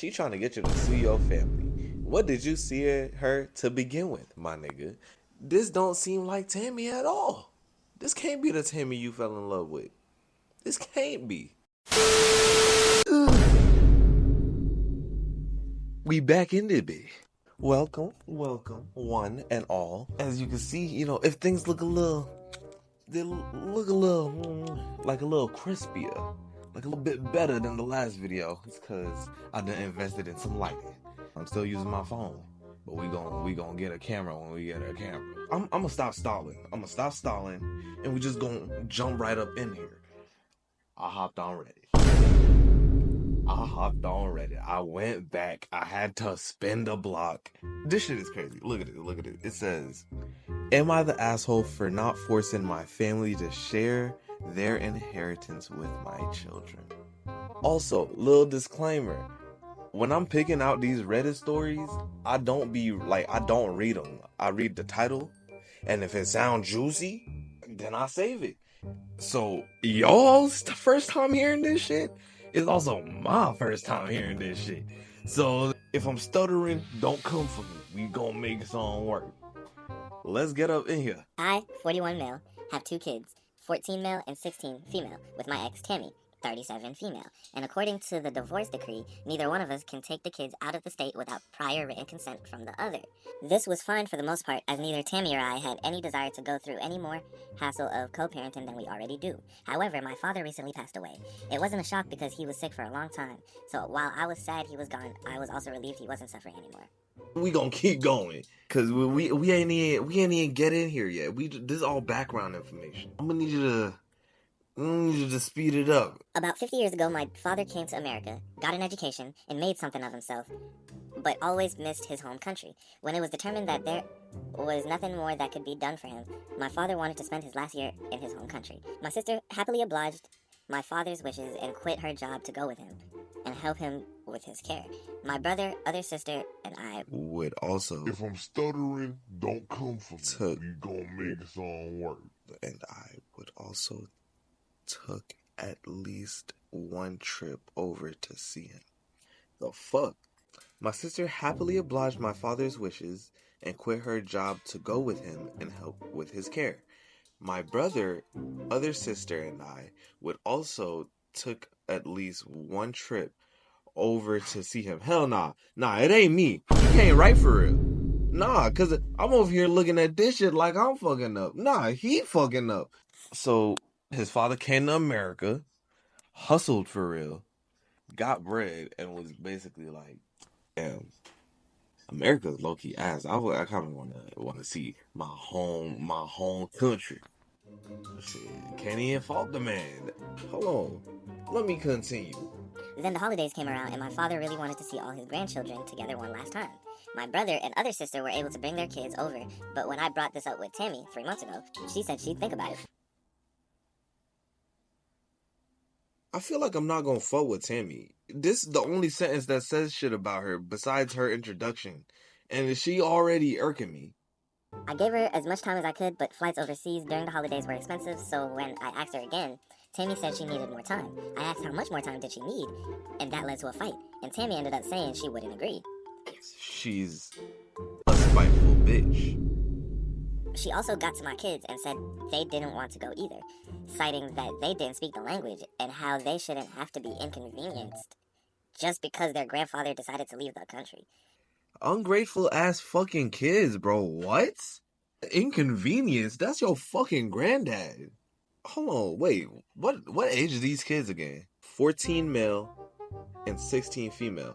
She trying to get you to sue your family. What did you see her to begin with, my nigga? This don't seem like Tammy at all. This can't be the Tammy you fell in love with. This can't be. We back in the bit. Welcome, one and all. As you can see, if things look a little, they look a little, like a little crispier, like a little bit better than the last video. It's cause I done invested in some lighting. I'm still using my phone, but we gonna get a camera when we get a camera. I'm gonna stop stalling. And we just gonna jump right up in here. I hopped on Reddit. I went back. I had to spin the block. This shit is crazy. Look at it. It says, am I the asshole for not forcing my family to share their inheritance with my children? Also, little disclaimer. When I'm picking out these Reddit stories, I don't read them. I read the title, and if it sounds juicy, then I save it. So, y'all's first time hearing this shit is also my first time hearing this shit. So, if I'm stuttering, don't come for me. We gonna make something work. Let's get up in here. I, 41 male, have 2 kids, 14 male and 16 female, with my ex Tammy, 37 female. And according to the divorce decree, neither one of us can take the kids out of the state without prior written consent from the other. This was fine for the most part, as neither Tammy or I had any desire to go through any more hassle of co-parenting than we already do. However, my father recently passed away. It wasn't a shock because he was sick for a long time, so while I was sad he was gone, I was also relieved he wasn't suffering anymore. We gonna keep going, cause we ain't even get in here yet. This is all background information. I'm gonna need you to speed it up. About 50 years ago, my father came to America, got an education, and made something of himself, but always missed his home country. When it was determined that there was nothing more that could be done for him, my father wanted to spend his last year in his home country. My sister happily obliged my father's wishes and quit her job to go with him and help him with his care. My brother, other sister, and I would also, if I'm stuttering, don't come for me. We gonna make something work. And I would also took at least one trip over to see him. The fuck? My sister happily obliged my father's wishes and quit her job to go with him and help with his care. My brother, other sister, and I would also took at least one trip over to see him. Hell nah. Nah, it ain't me. He can't write for real. Nah, cause I'm over here looking at this shit like I'm fucking up. Nah, he fucking up. So his father came to America, hustled for real, got bread, and was basically like, damn, America's low key ass. I kind of want to see my home country. Shit, can't even fault the man. Hold on, let me continue. Then the holidays came around, and my father really wanted to see all his grandchildren together one last time. My brother and other sister were able to bring their kids over, but when I brought this up with Tammy 3 months ago, she said she'd think about it. I feel like I'm not gonna fuck with Tammy. This is the only sentence that says shit about her besides her introduction, and she already irking me. I gave her as much time as I could, but flights overseas during the holidays were expensive, so when I asked her again, Tammy said she needed more time. I asked how much more time did she need, and that led to a fight, and Tammy ended up saying she wouldn't agree. She's a spiteful bitch. She also got to my kids and said they didn't want to go either, citing that they didn't speak the language and how they shouldn't have to be inconvenienced just because their grandfather decided to leave the country. Ungrateful ass fucking kids, bro. What? Inconvenience? That's your fucking granddad. Hold on, wait. What age are these kids again? 14 male and 16 female.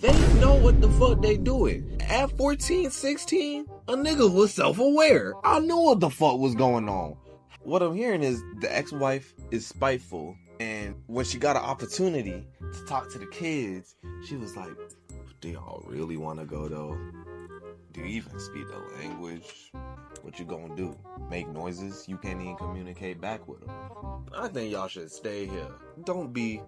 They know what the fuck they doing. At 14, 16, a nigga was self-aware. I knew what the fuck was going on. What I'm hearing is the ex-wife is spiteful, and when she got an opportunity to talk to the kids, she was like, do y'all really want to go though? Do you even speak the language? What you gonna do? Make noises? You can't even communicate back with them. I think y'all should stay here. Don't be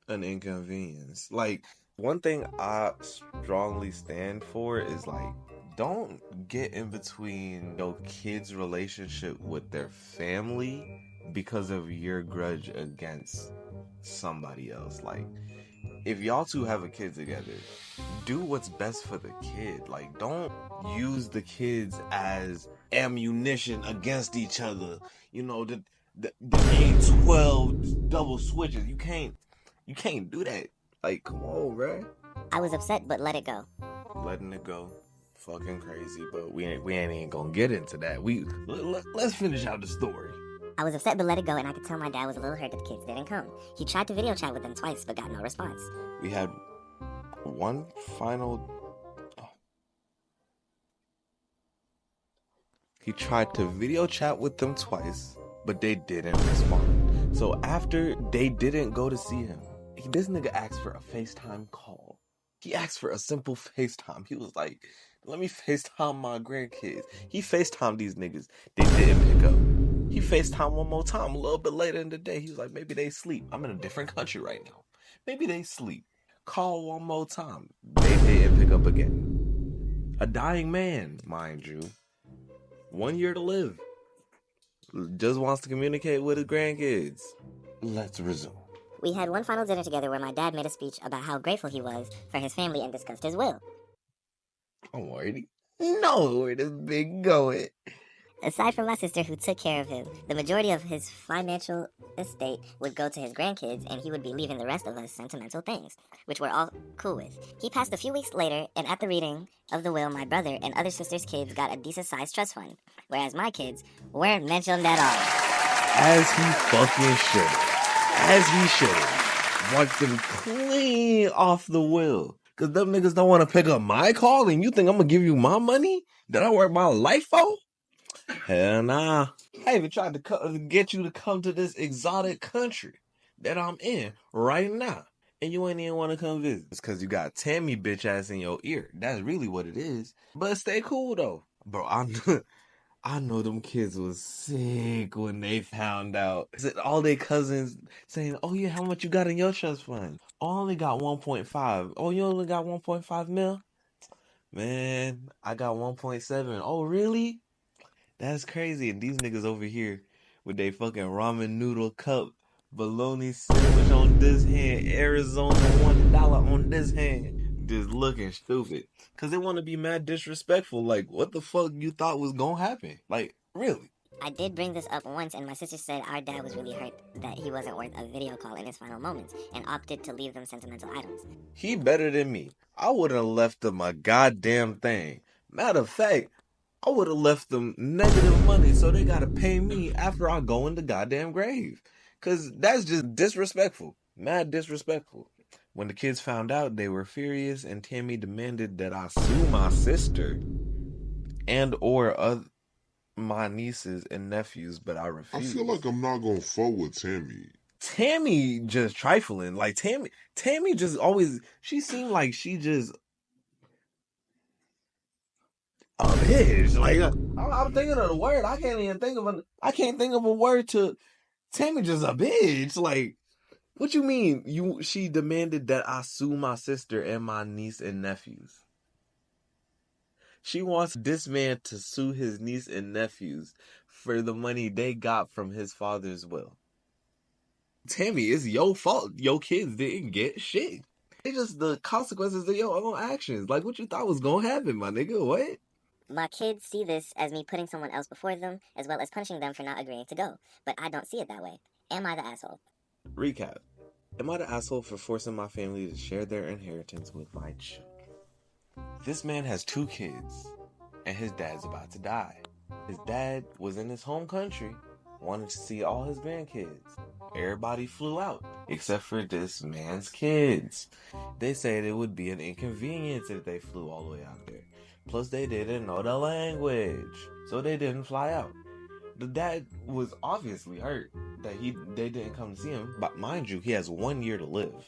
an inconvenience. Like, one thing I strongly stand for is like, don't get in between your kids' relationship with their family because of your grudge against somebody else. Like, if y'all two have a kid together, do what's best for the kid. Like, don't use the kids as ammunition against each other. You know, the A12 double switches. You can't do that. Like, come on, bruh. I was upset, but let it go. Letting it go. Fucking crazy, but we ain't even gonna get into that. Let's finish out the story. I was upset, but let it go, and I could tell my dad was a little hurt that the kids didn't come. He tried to video chat with them twice, but got no response. We had one final... He tried to video chat with them twice, but they didn't respond. So after they didn't go to see him, this nigga asked for a FaceTime call. He asked for a simple FaceTime. He was like, let me FaceTime my grandkids. He FaceTimed these niggas. They didn't pick up. He FaceTime one more time a little bit later in the day. He was like, maybe they sleep. I'm in a different country right now. Maybe they sleep. Call one more time. They didn't pick up again. A dying man, mind you. 1 year to live. Just wants to communicate with his grandkids. Let's resume. We had one final dinner together where my dad made a speech about how grateful he was for his family and discussed his will. I already know where this big going. Aside from my sister who took care of him, the majority of his financial estate would go to his grandkids, and he would be leaving the rest of us sentimental things, which we're all cool with. He passed a few weeks later, and at the reading of the will, my brother and other sister's kids got a decent-sized trust fund, whereas my kids weren't mentioned at all. As he fucking should. As he should. Wiped them clean off the will. Because them niggas don't want to pick up my call, and you think I'm going to give you my money that I work my life for? Hell nah. I even tried to get you to come to this exotic country that I'm in right now. And you ain't even want to come visit. It's because you got Tammy bitch ass in your ear. That's really what it is. But stay cool though. Bro, I know them kids was sick when they found out. All their cousins saying, oh yeah, how much you got in your trust fund? Oh, I only got 1.5. Oh, you only got 1.5 mil? Man, I got 1.7. Oh, really? That's crazy. And these niggas over here with they fucking ramen noodle cup, bologna sandwich on this hand, Arizona $1 on this hand, just looking stupid. Cause they want to be mad disrespectful. Like, what the fuck you thought was gonna happen? Like, really? I did bring this up once, and my sister said our dad was really hurt that he wasn't worth a video call in his final moments, and opted to leave them sentimental items. He better than me. I wouldn't have left them a goddamn thing. Matter of fact, I would have left them negative money so they gotta pay me after I go in the goddamn grave. Cause that's just disrespectful. Mad disrespectful. When the kids found out, they were furious, and Tammy demanded that I sue my sister and or my nieces and nephews, but I refused. I feel like I'm not gonna fuck with Tammy. Tammy just trifling. Like Tammy just always, she seemed like she just a bitch. Like I'm thinking of the word. I can't think of a word to Tammy. Just a bitch. Like, what you mean? She demanded that I sue my sister and my niece and nephews. She wants this man to sue his niece and nephews for the money they got from his father's will. Tammy, it's your fault. Your kids didn't get shit. It's just the consequences of your own actions. Like, what you thought was gonna happen, my nigga? What? My kids see this as me putting someone else before them, as well as punishing them for not agreeing to go. But I don't see it that way. Am I the asshole? Recap. Am I the asshole for forcing my family to share their inheritance with my children? This man has 2 kids, and his dad's about to die. His dad was in his home country, wanted to see all his grandkids. Everybody flew out, except for this man's kids. They said it would be an inconvenience if they flew all the way out there. Plus, they didn't know the language, so they didn't fly out. The dad was obviously hurt that they didn't come to see him, but mind you, he has 1 year to live.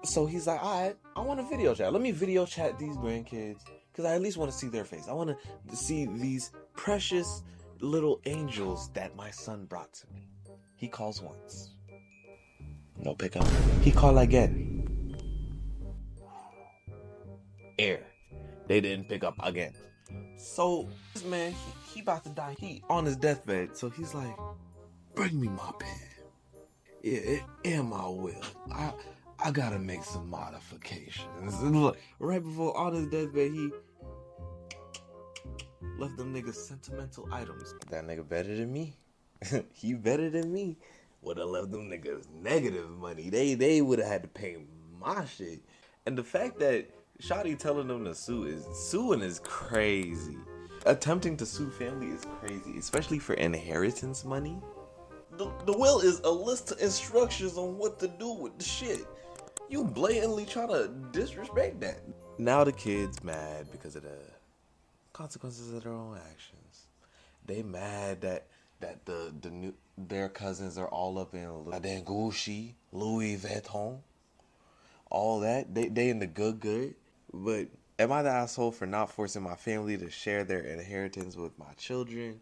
So he's like, alright, I want to video chat. Let me video chat these grandkids, because I at least want to see their face. I want to see these precious little angels that my son brought to me. He calls once. No pickup. He called again. Air. They didn't pick up again. So this man, he about to die. He on his deathbed. So he's like, bring me my pen. Yeah, and my will. I gotta make some modifications. Look, right before all this deathbed, he left them niggas sentimental items. That nigga better than me. He better than me. Would have left them niggas negative money. They would have had to pay my shit. And the fact that Shotty telling them to suing is crazy. Attempting to sue family is crazy, especially for inheritance money. The will is a list of instructions on what to do with the shit. You blatantly try to disrespect that. Now the kid's mad because of the consequences of their own actions. They mad that their cousins are all up in Gucci, Louis Vuitton, all that. They in the good. But am I the asshole for not forcing my family to share their inheritance with my children?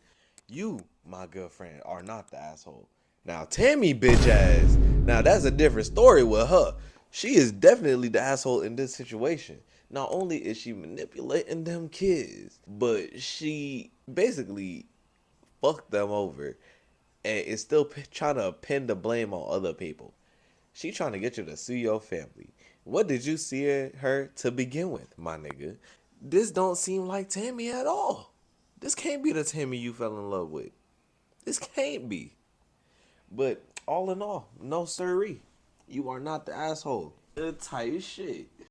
You, my good friend, are not the asshole. Now Tammy bitch ass. Now that's a different story with her. She is definitely the asshole in this situation. Not only is she manipulating them kids, but she basically fucked them over and is still trying to pin the blame on other people. She trying to get you to sue your family. What did you see her to begin with, my nigga? This don't seem like Tammy at all. This can't be the Tammy you fell in love with. This can't be. But all in all, no siree. You are not the asshole. Good tight shit.